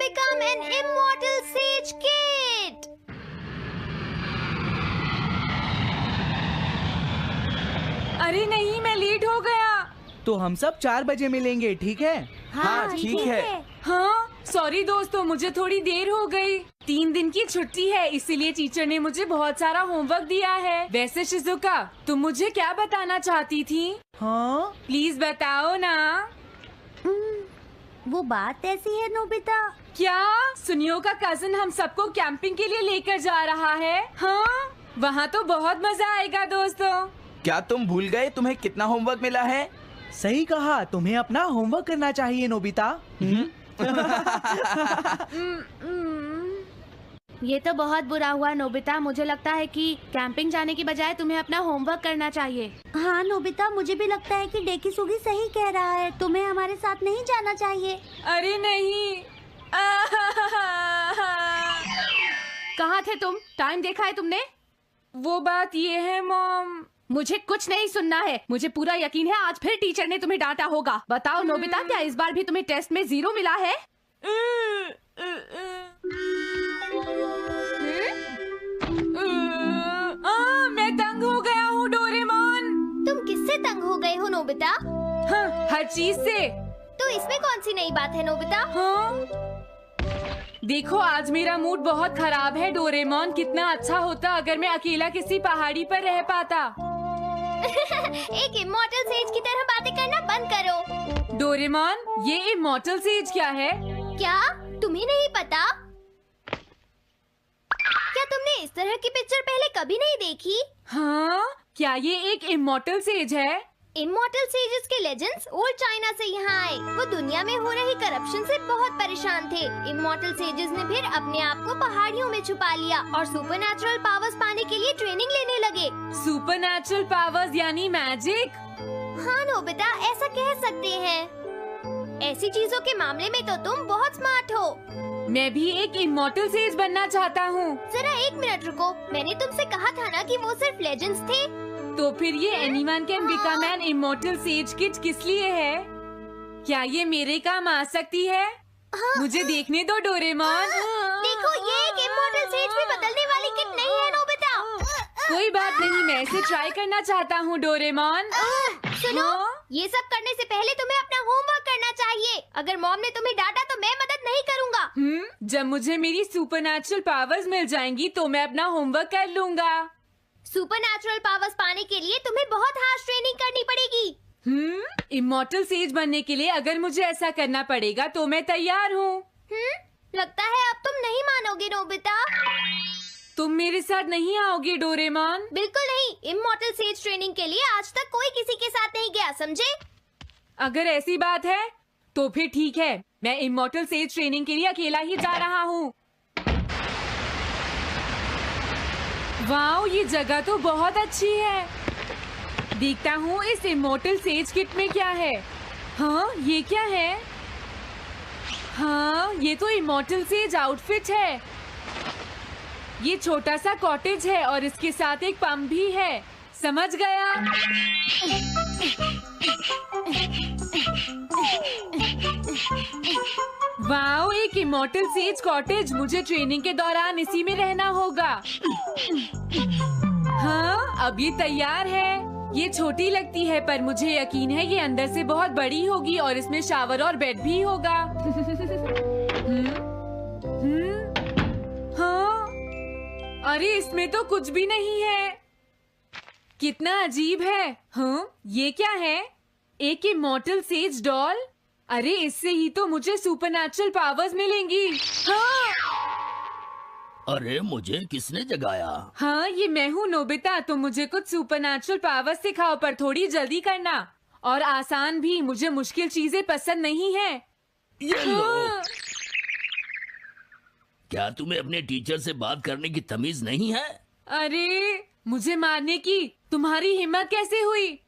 become an immortal sage kid. अरे नहीं, मैं लेट हो गया। तो हम सब 4 बजे मिलेंगे, ठीक है? हाँ ठीक है। हाँ सॉरी दोस्तों, मुझे थोड़ी देर हो गई। 3 दिन की छुट्टी है, इसीलिए टीचर ने मुझे बहुत सारा होमवर्क दिया है। वैसे शिजुका, तुम मुझे क्या बताना चाहती थी? हाँ, प्लीज बताओ ना। वो बात ऐसी है नोबिता। क्या सुनियो का कजिन हम सबको कैंपिंग के लिए लेकर जा रहा है? हाँ, वहाँ तो बहुत मजा आएगा दोस्तों। क्या तुम भूल गए तुम्हें कितना होमवर्क मिला है? सही कहा, तुम्हें अपना होमवर्क करना चाहिए नोबिता। ये तो बहुत बुरा हुआ नोबिता। मुझे लगता है कि कैंपिंग जाने की बजाय तुम्हें अपना होमवर्क करना चाहिए। हाँ नोबिता, मुझे भी लगता है कि डेकिसुगी सही कह रहा है। तुम्हें हमारे साथ नहीं जाना चाहिए। अरे नहीं। कहाँ थे तुम? टाइम देखा है तुमने? वो बात ये है मॉम। मुझे कुछ नहीं सुनना है। मुझे पूरा यकीन है आज फिर टीचर ने तुम्हें डांटा होगा। बताओ नोबिता, क्या इस बार भी तुम्हें टेस्ट में 0 मिला है? मैं तंग हो गया हूँ डोरेमोन। तुम किससे तंग हो गए हो नोबिता? हाँ, हर चीज से। तो इसमें कौन सी नई बात है नोबिता? हाँ? देखो, आज मेरा मूड बहुत खराब है डोरेमोन। कितना अच्छा होता अगर मैं अकेला किसी पहाड़ी पर रह पाता। एक इमॉर्टल सेज की तरह बातें करना बंद करो। डोरेमोन, ये इमॉर्टल सेज क्या है? क्या तुम्हें नहीं पता? क्या तुमने इस तरह की पिक्चर पहले कभी नहीं देखी? हाँ, क्या ये एक इमॉर्टल सेज है? इमॉर्टल सेजेस के लेजेंड्स ओल्ड चाइना से यहाँ आए। वो दुनिया में हो रही करप्शन से बहुत परेशान थे। इमॉर्टल सेजेस ने फिर अपने आप को पहाड़ियों में छुपा लिया और सुपरनैचुरल पावर्स पाने के लिए ट्रेनिंग लेने लगे। सुपरनैचुरल पावर्स यानी मैजिक? हाँ नोबिता, ऐसा कह सकते हैं। ऐसी चीजों के मामले में तो तुम बहुत स्मार्ट हो। मैं भी एक इमॉर्टल सेज बनना चाहता हूँ। जरा 1 मिनट रुको। मैंने तुमसे कहा था ना कि वो सिर्फ लेजेंड्स थे। तो फिर ये anyone can become an immortal says kid किस लिए है? क्या ये मेरे काम आ सकती है? मुझे देखने दो डोरेमोन। देखो, ये एक इमॉर्टल सेज भी बदलने वाली किट नहीं है नोबिता। कोई बात नहीं, मैं इसे ट्राई करना चाहता हूँ डोरेमोन। सुनो, ये सब करने से पहले तुम्हें अपना होमवर्क करना चाहिए। अगर मॉम ने तुम्हें डांटा तो मैं मदद नहीं करूँगा। जब मुझे मेरी सुपरनैचुरल पावर्स मिल जाएंगी तो मैं अपना होमवर्क कर लूँगा। सुपरनैचुरल पावर्स पाने के लिए तुम्हें बहुत हार्श ट्रेनिंग करनी पड़ेगी। इमॉर्टल सेज बनने के लिए अगर मुझे ऐसा करना पड़ेगा तो मैं तैयार हूँ। लगता है अब तुम नहीं मानोगे नोबिता। तुम मेरे साथ नहीं आओगे डोरेमोन? बिल्कुल नहीं। इमॉर्टल सेज ट्रेनिंग के लिए आज तक कोई किसी के साथ नहीं गया, समझे? अगर ऐसी बात है तो फिर ठीक है, मैं इमॉर्टल सेज ट्रेनिंग के लिए अकेला ही जा रहा हूँ। वाओ, ये जगह तो बहुत अच्छी है। देखता हूँ इस इमॉर्टल सेज किट में क्या है। हाँ, ये क्या है? हाँ, ये तो इमॉर्टल सेज आउटफिट है। ये छोटा सा कॉटेज है और इसके साथ एक पंप भी है। समझ गया। वाओ, एक इमॉर्टल सेज कॉटेज। मुझे ट्रेनिंग के दौरान इसी में रहना होगा। हाँ, अब ये तैयार है। ये छोटी लगती है पर मुझे यकीन है ये अंदर से बहुत बड़ी होगी और इसमें शावर और बेड भी होगा। हाँ, अरे इसमें तो कुछ भी नहीं है। कितना अजीब है। हाँ, ये क्या है? एक इमॉर्टल सेज डॉल। अरे इससे ही तो मुझे सुपरनैचुरल पावर्स मिलेंगी। हाँ! अरे मुझे किसने जगाया? हाँ, ये मैं हूँ नोबिता। तो मुझे कुछ सुपरनैचुरल पावर्स सिखाओ, पर थोड़ी जल्दी करना और आसान भी। मुझे मुश्किल चीजें पसंद नहीं है। ये लो। हाँ। क्या तुम्हें अपने टीचर से बात करने की तमीज नहीं है? अरे मुझे मारने की तुम्हारी हिम्मत कैसे हुई?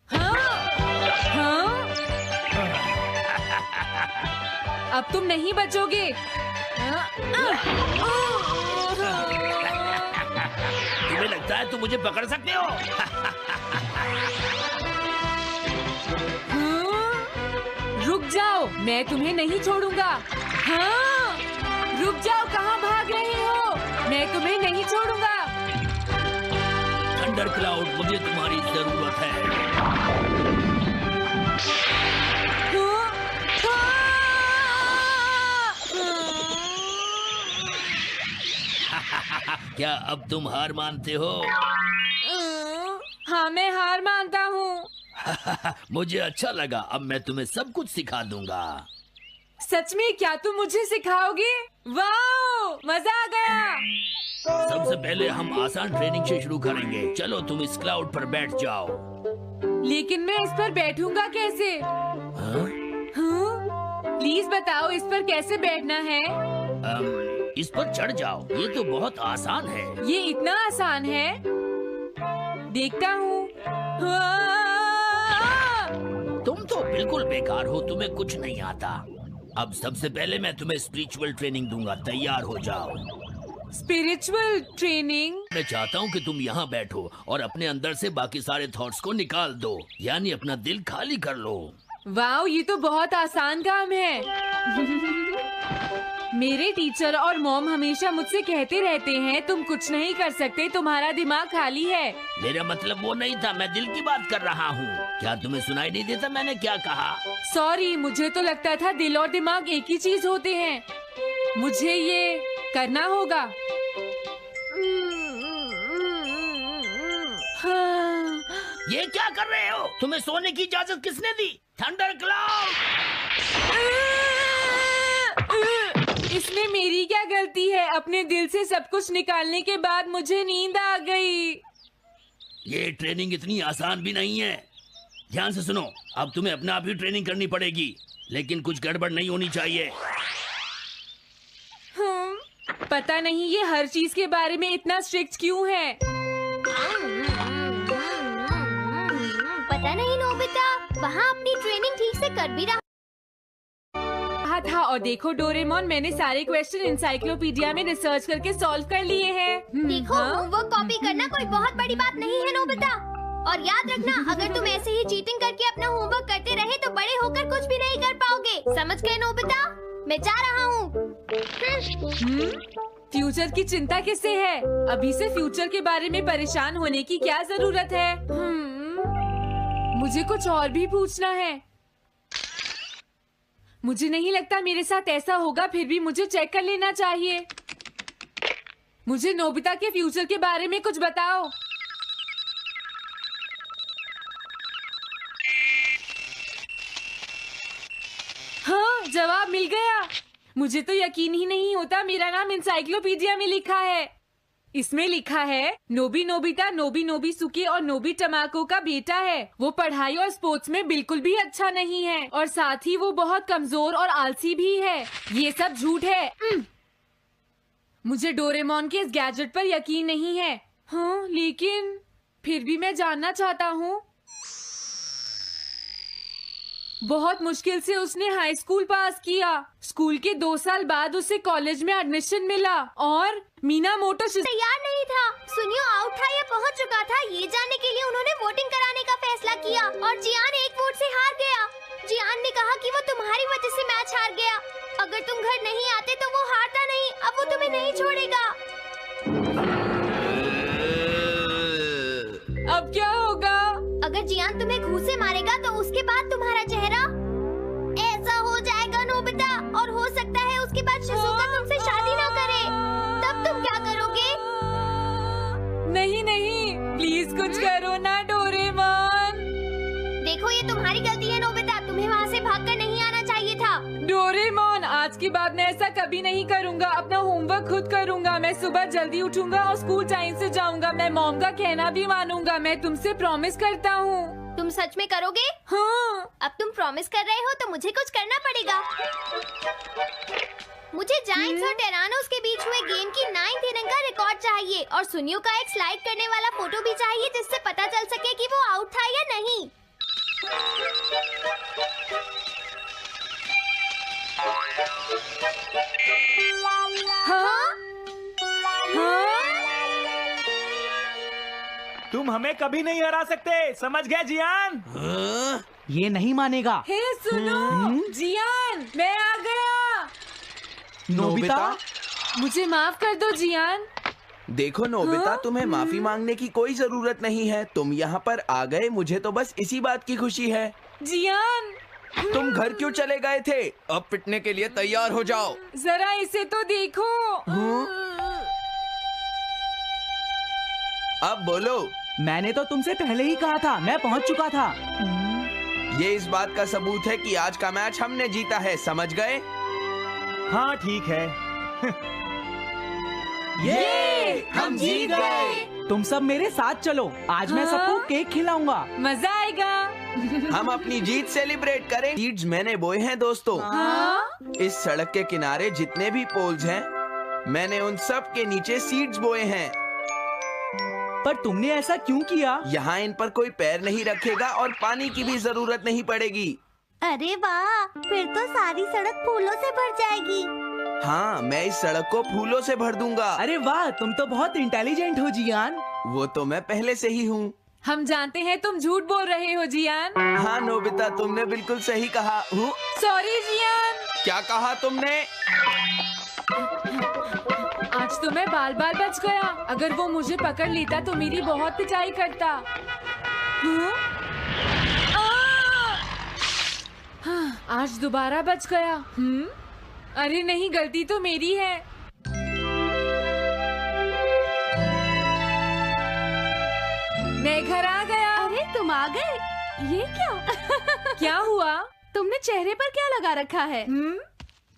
हाँ? हाँ? अब तुम नहीं बचोगे। तुम्हें लगता है तुम मुझे पकड़ सकते हो? रुक जाओ, मैं तुम्हें नहीं छोड़ूंगा। हाँ? रुक जाओ, कहाँ भाग रहे हो? मैं तुम्हें नहीं छोड़ूंगा। थंडर क्लाउड, मुझे तुम्हारी जरूरत है। क्या अब तुम हार मानते हो? हाँ, मैं हार मानता हूँ। मुझे अच्छा लगा, अब मैं तुम्हें सब कुछ सिखा दूंगा। सच में? क्या तुम मुझे सिखाओगे? वाह, मजा आ गया। सबसे पहले हम आसान ट्रेनिंग से शुरू करेंगे। चलो तुम इस क्लाउड पर बैठ जाओ। लेकिन मैं इस पर बैठूंगा कैसे? हाँ? प्लीज बताओ, इस पर कैसे बैठना है? इस पर चढ़ जाओ, ये तो बहुत आसान है। ये इतना आसान है? देखता हूँ। तुम तो बिल्कुल बेकार हो, तुम्हें कुछ नहीं आता। अब सबसे पहले मैं तुम्हें स्पिरिचुअल ट्रेनिंग दूंगा, तैयार हो जाओ। Spiritual training? मैं चाहता हूँ कि तुम यहाँ बैठो और अपने अंदर से बाकी सारे थॉट्स को निकाल दो, यानी अपना दिल खाली कर लो। वाह, ये तो बहुत आसान काम है। मेरे टीचर और मॉम हमेशा मुझसे कहते रहते हैं, तुम कुछ नहीं कर सकते, तुम्हारा दिमाग खाली है। मेरा मतलब वो नहीं था, मैं दिल की बात कर रहा हूँ। क्या तुम्हें सुनाई नहीं देता मैंने क्या कहा? सॉरी, मुझे तो लगता था दिल और दिमाग एक ही चीज होते हैं। मुझे ये करना होगा। हाँ। ये क्या कर रहे हो? तुम्हें सोने की इजाजत किसने दी? Thunder cloud! इसमें मेरी क्या गलती है? अपने दिल से सब कुछ निकालने के बाद मुझे नींद आ गई। ये ट्रेनिंग इतनी आसान भी नहीं है। ध्यान से सुनो, अब तुम्हें अपने आप ही ट्रेनिंग करनी पड़ेगी, लेकिन कुछ गड़बड़ नहीं होनी चाहिए। पता नहीं ये हर चीज के बारे में इतना स्ट्रिक्ट क्यों है। पता नहीं नोबिता, वहाँ अपनी ट्रेनिंग ठीक से कर भी रहा था। और देखो डोरेमोन, मैंने सारे क्वेश्चन इंसाइक्लोपीडिया में रिसर्च करके सॉल्व कर लिए हैं। देखो, होमवर्क कॉपी करना कोई बहुत बड़ी बात नहीं है नोबिता। और याद रखना, अगर तुम ऐसे ही चीटिंग करके अपना होमवर्क करते रहे तो बड़े होकर कुछ भी नहीं कर पाओगे। समझ गए नोबिता? मैं जा रहा हूँ। फ्यूचर की चिंता किससे है? अभी से फ्यूचर के बारे में परेशान होने की क्या जरूरत है? मुझे कुछ और भी पूछना है। मुझे नहीं लगता मेरे साथ ऐसा होगा, फिर भी मुझे चेक कर लेना चाहिए। मुझे नोबिता के फ्यूचर के बारे में कुछ बताओ। हाँ, जवाब मिल गया। मुझे तो यकीन ही नहीं होता, मेरा नाम इंसाइक्लोपीडिया में लिखा है। इसमें लिखा है, नोबी नोबिता नोबी नोबिसुके और नोबी टमाको का बेटा है। वो पढ़ाई और स्पोर्ट्स में बिल्कुल भी अच्छा नहीं है और साथ ही वो बहुत कमजोर और आलसी भी है। ये सब झूठ है। मुझे डोरेमोन के इस गैजेट पर यकीन नहीं है। हाँ, लेकिन फिर भी मैं जानना चाहता हूँ। बहुत मुश्किल से उसने हाई स्कूल पास किया। स्कूल के 2 साल बाद उसे कॉलेज में एडमिशन मिला और मीनामोटो तैयार नहीं था। सुनियो आउट था या पहुंच चुका था, ये जानने के लिए उन्होंने वोटिंग कराने का फैसला किया और जियान 1 वोट से हार गया। जियान ने कहा कि वो तुम्हारी वजह से मैच हार गया। अगर तुम घर नहीं आते तो वो हारता नहीं। अब वो तुम्हें नहीं छोड़ेगा। अब क्या होगा? अगर जियान तुम्हें घूंसे से मारेगा तो उसके बाद तुम्हारा चेहरा ऐसा हो जाएगा नोबिता, और हो सकता है उसके बाद शिज़ुका तुमसे शादी ना करे। तब तुम क्या करोगे? नहीं नहीं, प्लीज कुछ करो ना डोरेमोन। देखो ये तुम्हारी गलती है नोबिता, तुम्हें वहाँ से भागकर नहीं आना चाहिए था। डोरेमोन, आज के बाद मैं ऐसा कभी नहीं करूँगा। अपना होमवर्क खुद करूँगा। मैं सुबह जल्दी उठूंगा और स्कूल टाइम से जाऊँगा। मैं मॉम का कहना भी मानूंगा। मैं तुमसे प्रॉमिस करता हूँ। तुम सच में करोगे? हाँ। अब तुम प्रॉमिस कर रहे हो तो मुझे कुछ करना पड़ेगा। मुझे जायंट्स और टेरानोस के बीच हुए गेम की 9th इनिंग का रिकॉर्ड चाहिए और सुनियो का एक स्लाइड करने वाला फोटो भी चाहिए जिससे पता चल सके कि वो आउट था या नहीं। हाँ? हाँ? तुम हमें कभी नहीं हरा सकते, समझ गए जियान? ये नहीं मानेगा। हे सुनो, जियान, मैं आ गया। नोबिता? मुझे माफ कर दो जियान। देखो नोबिता, तुम्हें माफी मांगने की कोई जरूरत नहीं है। तुम यहाँ पर आ गए, मुझे तो बस इसी बात की खुशी है। जियान, तुम घर क्यों चले गए थे? अब पिटने के लिए तैयार हो जाओ। जरा इसे तो देखो। अब बोलो। मैंने तो तुमसे पहले ही कहा था, मैं पहुंच चुका था। ये इस बात का सबूत है कि आज का मैच हमने जीता है, समझ गए? हाँ ठीक है। ये हम जीत गए। तुम सब मेरे साथ चलो, आज मैं सबको केक खिलाऊंगा। मजा आएगा। हम अपनी जीत सेलिब्रेट करें। सीड्स मैंने बोए हैं दोस्तों। इस सड़क के किनारे जितने भी पोल्स हैं, मैंने उन सब के नीचे सीड्स बोए हैं। पर तुमने ऐसा क्यों किया? यहाँ इन पर कोई पैर नहीं रखेगा और पानी की भी जरूरत नहीं पड़ेगी। अरे वाह, फिर तो सारी सड़क फूलों से भर जाएगी। हाँ, मैं इस सड़क को फूलों से भर दूंगा। अरे वाह, तुम तो बहुत इंटेलिजेंट हो जियान। वो तो मैं पहले से ही हूँ। हम जानते हैं तुम झूठ बोल रहे हो जियान। हाँ नोबिता, तुमने बिल्कुल सही कहा। Sorry Gian. क्या कहा तुमने? आज तो मैं बाल बाल बच गया। अगर वो मुझे पकड़ लेता तो मेरी बहुत पिटाई करता। आज दोबारा बच गया। अरे नहीं, गलती तो मेरी है। मैं घर आ गया। अरे तुम आ गए, ये क्या? क्या हुआ? तुमने चेहरे पर क्या लगा रखा है?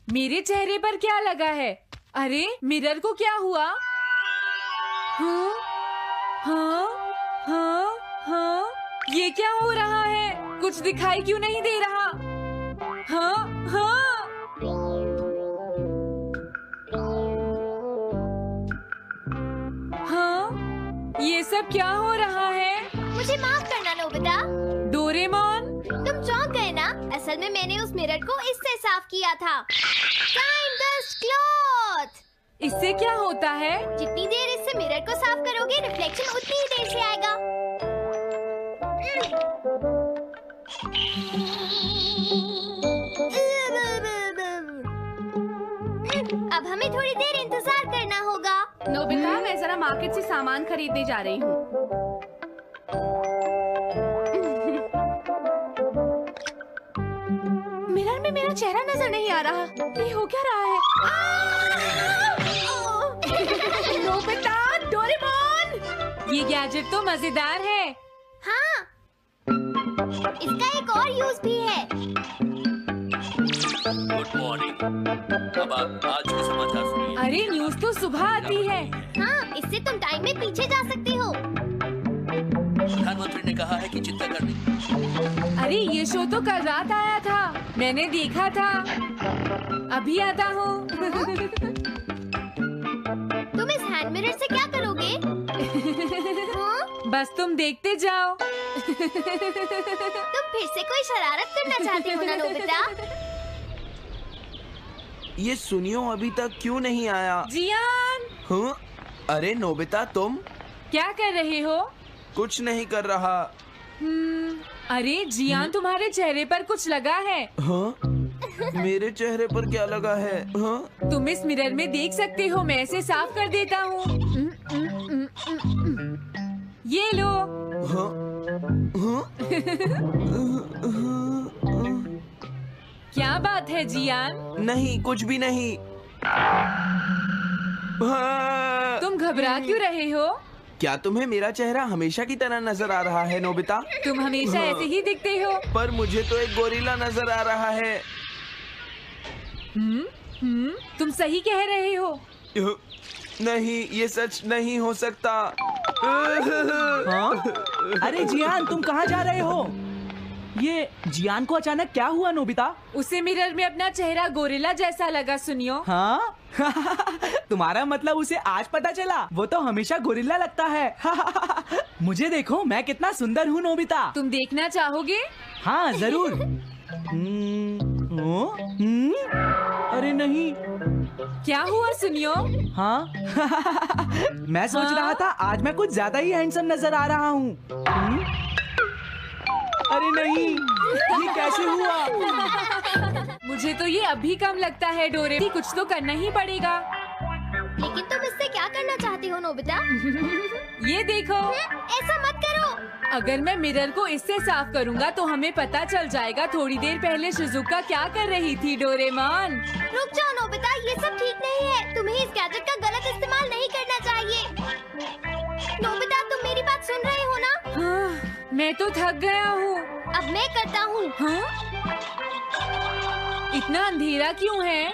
मेरे चेहरे पर क्या लगा है? अरे मिरर को क्या हुआ? हाँ, हाँ, हाँ, हाँ, ये क्या हो रहा है? कुछ दिखाई क्यों नहीं दे रहा? हाँ, हाँ। हाँ, ये सब क्या हो रहा है? मुझे माफ करना नोबिता। डोरेमोन, तुम चौंक गए ना? असल में मैंने उस मिरर को इससे साफ किया था। Time dust cloth। इससे क्या होता है? जितनी देर इससे मिरर को साफ करोगे, रिफ्लेक्शन उतनी ही देर से आएगा। अब हमें थोड़ी देर इंतजार करना होगा। नोबिता, मैं जरा मार्केट से सामान खरीदने जा रही हूँ। मिरर में मेरा चेहरा नजर नहीं आ रहा। ये हो क्या रहा है? Nobita, Doraemon! ये गैजेट तो मजेदार है। हाँ, इसका एक और यूज भी है। Good morning. अब आप आज के समाचार सुनिए। अरे न्यूज तो सुबह आती है। हाँ, इससे तुम टाइम में पीछे जा सकते हो। प्रधानमंत्री ने कहा है कि चिंता करने। अरे ये शो तो कल रात आया था, मैंने देखा था। अभी आता हूँ। तुम इस हैंड मिरर से क्या करोगे? हाँ? बस तुम देखते जाओ। तुम फिर से कोई शरारत करना चाहते हो ना नोबिता? ये सुनियो अभी तक क्यों नहीं आया? जियान, हाँ? अरे नोबिता, तुम क्या कर रहे हो? कुछ नहीं कर रहा। अरे जियान, तुम्हारे चेहरे पर कुछ लगा है। हाँ? मेरे चेहरे पर क्या लगा है? हाँ? तुम इस मिरर में देख सकते हो, मैं इसे साफ कर देता हूँ। ये लो। हाँ? हाँ? क्या बात है जियान? नहीं, कुछ भी नहीं। हाँ। तुम घबरा क्यों रहे हो? क्या तुम्हें मेरा चेहरा हमेशा की तरह नजर आ रहा है नोबिता? तुम हमेशा ऐसे ही दिखते हो। पर मुझे तो एक गोरिल्ला नजर आ रहा है। तुम सही कह रहे हो। नहीं, ये सच नहीं हो सकता। हाँ? अरे जियान, तुम कहाँ जा रहे हो? ये जियान को अचानक क्या हुआ नोबिता? उसे मिरर में अपना चेहरा गोरिल्ला जैसा लगा। सुनियो। हाँ? तुम्हारा मतलब उसे आज पता चला? वो तो हमेशा गोरिल्ला लगता है। मुझे देखो, मैं कितना सुंदर हूँ नोबिता। तुम देखना चाहोगे? हाँ जरूर। अरे नहीं। क्या हुआ सुनियो? हाँ? मैं सोच रहा था आज मैं कुछ ज्यादा ही हैंडसम नजर आ रहा हूँ। अरे नहीं, ये कैसे हुआ? मुझे मुझे तो ये अभी कम लगता है डोरे, कुछ तो करना ही पड़ेगा। लेकिन तुम इससे क्या करना चाहती हो नोबिता? ये देखो, ऐसा मत करो। अगर मैं मिरर को इससे साफ करूंगा तो हमें पता चल जाएगा थोड़ी देर पहले शिजुका क्या कर रही थी। डोरेमोन रुक जाओ नोबिता, ये सब ठीक नहीं है। तुम्हें इस गैजेट का गलत इस्तेमाल नहीं करना चाहिए। नोबिता, तुम मेरी बात सुन रहे हो ना? हाँ, मैं तो थक गया हूँ। अब मैं करता हूँ। हाँ? इतना अंधेरा क्यों है?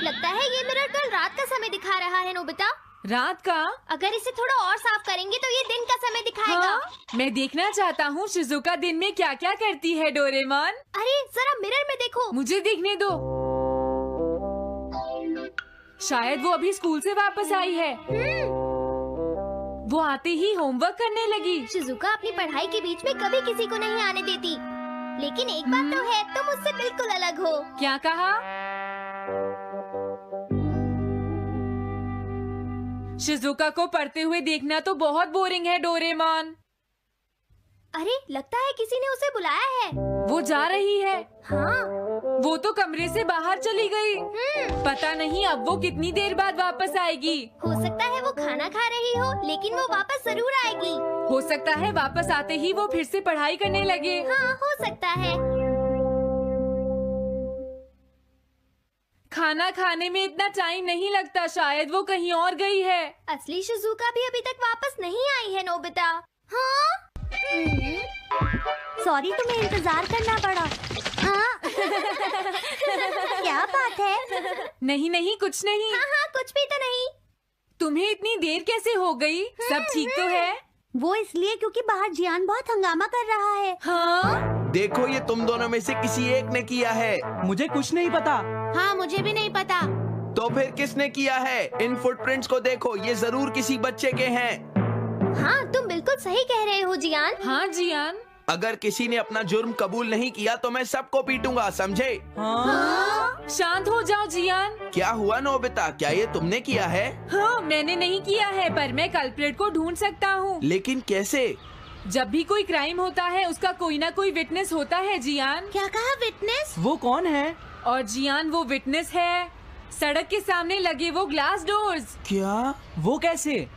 लगता है ये मिरर कल रात का समय दिखा रहा है नोबिता। रात का? अगर इसे थोड़ा और साफ करेंगे तो ये दिन का समय दिखाएगा। हाँ? मैं देखना चाहता हूँ शिजुका दिन में क्या क्या करती है। डोरेमोन अरे जरा मिरर में देखो। मुझे देखने दो। शायद वो अभी स्कूल से वापस आई है। वो आते ही होमवर्क करने लगी। शिजुका अपनी पढ़ाई के बीच में कभी किसी को नहीं आने देती। लेकिन एक बात तो है, तुम उससे बिल्कुल अलग हो। क्या कहा? शिजुका को पढ़ते हुए देखना तो बहुत बोरिंग है डोरेमोन। अरे लगता है किसी ने उसे बुलाया है। वो जा रही है। हाँ। वो तो कमरे से बाहर चली गई। पता नहीं अब वो कितनी देर बाद वापस आएगी। हो सकता है वो खाना खा रही हो, लेकिन वो वापस जरूर आएगी। हो सकता है वापस आते ही वो फिर से पढ़ाई करने लगे। हाँ, हो सकता है। खाना खाने में इतना टाइम नहीं लगता, शायद वो कहीं और गई है। असली शिजुका भी अभी तक वापस नहीं आई है नोबिता। हाँ? सॉरी, तुम्हें इंतजार करना पड़ा। हाँ? क्या बात है? नहीं नहीं, कुछ नहीं। हाँ हाँ, कुछ भी तो नहीं। तुम्हें इतनी देर कैसे हो गई? सब ठीक तो है? वो इसलिए क्योंकि बाहर जियान बहुत हंगामा कर रहा है। हाँ? देखो, ये तुम दोनों में से किसी एक ने किया है। मुझे कुछ नहीं पता। हाँ, मुझे भी नहीं पता। तो फिर किसने किया है? इन फुटप्रिंट्स को देखो, ये जरूर किसी बच्चे के हैं। हाँ, तुम बिल्कुल सही कह रहे हो जियान। हाँ जियान। अगर किसी ने अपना जुर्म कबूल नहीं किया तो मैं सबको पीटूंगा, समझे? हाँ? शांत हो जाओ जियान। क्या हुआ नोबिता, क्या ये तुमने किया है? हाँ, मैंने नहीं किया है, पर मैं कल्प्रिट को ढूंढ सकता हूँ। लेकिन कैसे? जब भी कोई क्राइम होता है उसका कोई ना कोई विटनेस होता है जियान। क्या कहा, विटनेस? वो कौन है? और जियान वो विटनेस है। सड़क के सामने लगे वो ग्लास डोर्स। क्या? वो कैसे?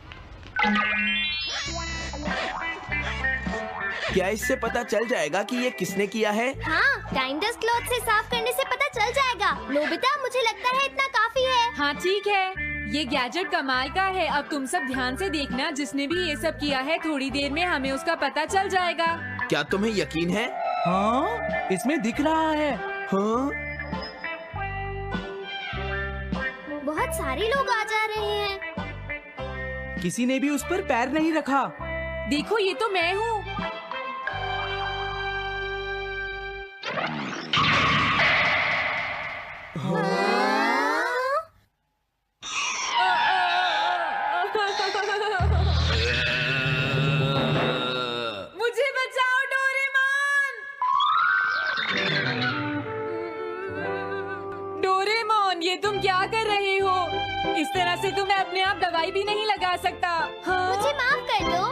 क्या इससे पता चल जाएगा कि ये किसने किया है? हाँ, टाइम डस्ट क्लॉथ से साफ करने से पता चल जाएगा। नोबिता, मुझे लगता है इतना काफी है। हाँ ठीक है, ये गैजेट कमाल का है। अब तुम सब ध्यान से देखना, जिसने भी ये सब किया है थोड़ी देर में हमें उसका पता चल जाएगा। क्या तुम्हें यकीन है? हाँ, इसमें दिख रहा है। हाँ? बहुत सारे लोग आ जा रहे हैं। किसी ने भी उस पर पैर नहीं रखा। देखो, ये तो मैं हूँ। मुझे बचाओ डोरेमोन। डोरेमोन, ये तुम क्या कर रहे हो? इस तरह से तो मैं अपने आप दवाई भी नहीं लगा सकता। हाँ? मुझे माफ कर दो।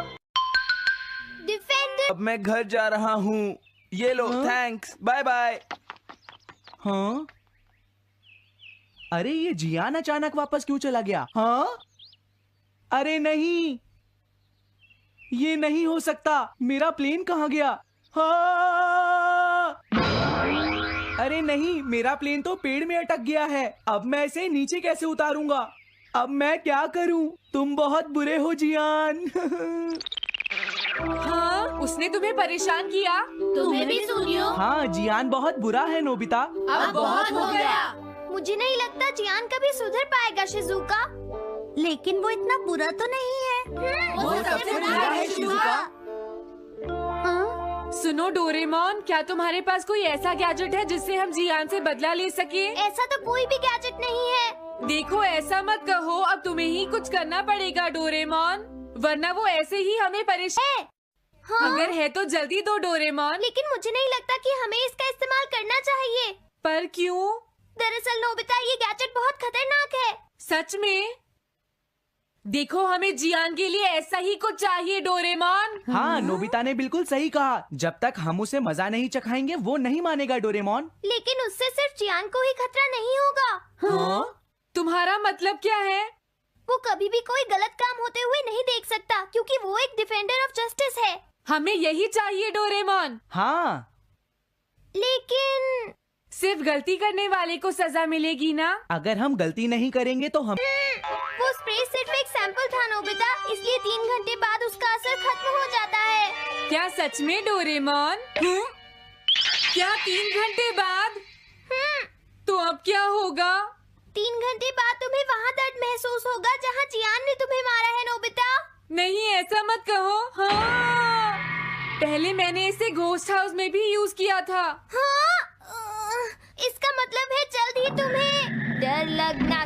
डिफेंडर। अब मैं घर जा रहा हूँ। ये लो, थैंक्स, बाय बाय। हाँ? अरे ये जियान अचानक वापस क्यों चला गया? हाँ? अरे नहीं, ये नहीं हो सकता। मेरा प्लेन कहाँ गया? हाँ! अरे नहीं, मेरा प्लेन तो पेड़ में अटक गया है। अब मैं इसे नीचे कैसे उतारूंगा? अब मैं क्या करूं? तुम बहुत बुरे हो जियान। हाँ? उसने तुम्हें परेशान किया? तुम्हें भी सुनियो। हाँ, जियान बहुत बुरा है नोबिता। अब बहुत हो गया। मुझे नहीं लगता जियान कभी सुधर पाएगा शिजुका। लेकिन वो इतना बुरा तो नहीं है। वो सबसे बुरा है शिजुका। हाँ? सुनो डोरेमोन, क्या तुम्हारे पास कोई ऐसा गैजेट है जिससे हम जियान से बदला ले सके? ऐसा तो कोई भी गैजेट नहीं है। देखो, ऐसा मत कहो, अब तुम्हें ही कुछ करना पड़ेगा डोरेमोन, वरना वो ऐसे ही हमें परेशान। हाँ? अगर है तो जल्दी दो डोरेमोन। लेकिन मुझे नहीं लगता कि हमें इसका इस्तेमाल करना चाहिए। पर क्यों? दरअसल नोबिता, ये गैजेट बहुत खतरनाक है। सच में? देखो, हमें जियान के लिए ऐसा ही कुछ चाहिए डोरेमोन। हाँ, नोबिता ने बिल्कुल सही कहा। जब तक हम उसे मजा नहीं चखाएंगे वो नहीं मानेगा डोरेमोन। लेकिन उससे सिर्फ चियान को ही खतरा नहीं होगा। हाँ? तुम्हारा मतलब क्या है? वो कभी भी कोई गलत काम होते हुए नहीं देख सकता, क्योंकि वो एक डिफेंडर ऑफ जस्टिस है। हमें यही चाहिए डोरेमोन। हाँ, लेकिन सिर्फ गलती करने वाले को सजा मिलेगी ना? अगर हम गलती नहीं करेंगे तो हम वो स्प्रे सिर्फ एक सैंपल था नोबिता, इसलिए 3 घंटे बाद उसका असर खत्म हो जाता है। क्या सच में डोरेमोन? क्या 3 घंटे बाद? तो अब क्या होगा? 3 घंटे बाद तुम्हें वहाँ दर्द महसूस होगा जहाँ जियान ने तुम्हें मारा है नोबिता। नहीं, ऐसा मत कहो। हाँ, पहले मैंने इसे घोस्ट हाउस में भी यूज किया था। हाँ, इसका मतलब है जल्द ही तुम्हें डर लगना